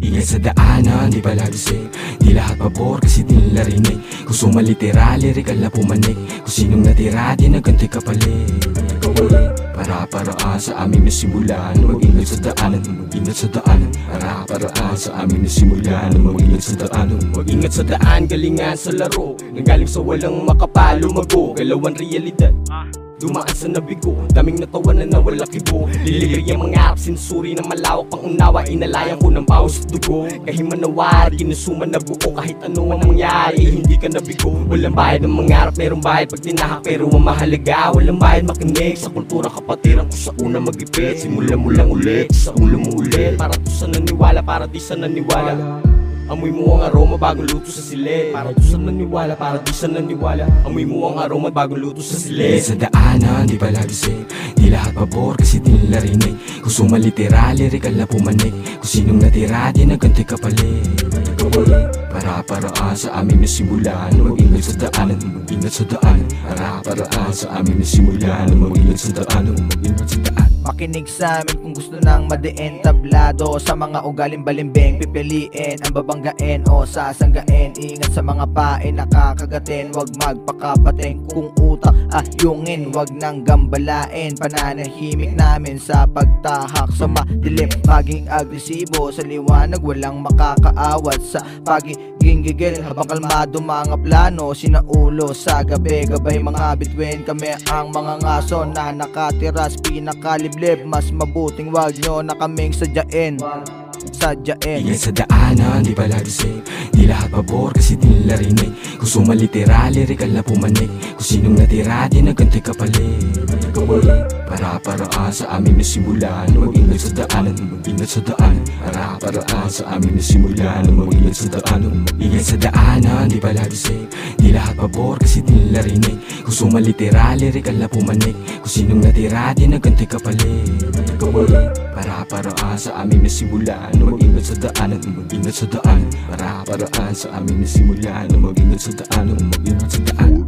Ingat sa daanan, di palagi safe. Di lahat pabor kasi di nila rinig. Kung sumaliteral, lirikal na pumanik. Kung sinong natira, di naganti kapalit. Para-paraan sa amin na simulan. Mag-ingat sa daanan, mag-ingat sa daanan. Para-paraan sa amin na simulan. Mag-ingat sa daanan, mag-ingat sa daan. Galingan sa laro, nanggaling sa walang makapalo. Mago, galawan realidad, dumaan sa nabigo, daming natawanan na wala kibo. Lilibre ang mga harap, sinusuri ng malawak pang unawa. Inalayan ko ng bawas at dugo, kahimanawari, kinusuman na buo. Kahit ano ang mangyari, hindi ka nabigo. Walang bayad ng mga harap, merong bayad pag tinahak. Pero ang mahalaga, walang bayad makinig sa kultura kapatiran ko sa una mag-ipit. Simula mo lang ulit, sa ulo mo ulit. Para to sa naniwala, para di sa naniwala. Amoy mo ang aroma bagong luto sa silet. Para to sa naniwala, para di sa naniwala. Amoy mo ang aroma bagong luto sa silet. Sa daanan, di palagi safe. Di lahat pabor kasi di nila rinig. Kung sumaliteral, lirikal na pumanik. Kung sinong natira, di naganti kapalit. Para-paraan sa amin na simulan. Mag-ingat sa daanan, mag-ingat sa daanan. Para-paraan sa amin na simulan. Mag-ingat sa daanan, mag-ingat sa daanan. Makinig sa amin kung gusto nang madiin. Tablado sa mga ugaling balimbing. Pipiliin ang babanggain o sasanggain. Ingat sa mga pain nakakagatin. Huwag magpakapating kung utak ayungin. Huwag nang gambalain. Pananahimik namin sa pagtahak sa madilim. Maging agresibo sa liwanag, walang makakaawat sa pagiging gigil. Habang kalmado mga plano, sinaulo sa gabi. Gabay mga bituin, kami ang mga ngaso na nakatiras pinakaliblib. Mas mabuting wag nyo na kaming sadyain. Ingat sa daanan, di palagi safe. Di lahat pabor kasi di nila rinig. Kung sumaliteral, lirikal na pumanik. Kung sinong natira, di naganti kapalit. Para-paraan sa amin na simulan. Mag-ingat sa daanan, mag-ingat sa daanan. Para-paraan sa amin na simulan. Mag-ingat sa daanan, mag-ingat sa daanan. Di palagi safe. Di lahat pabor kasi di nila rinig. Kung sumaliteral, lirikal na pumanik. Kung sinong natira, di naganti kapalit. Para-paraan sa amin na simulan. Mag-ingat sa daanan, mag-ingat sa daanan. Para-paraan sa amin na simulan. Mag-ingat sa daanan, mag-ingat sa daanan.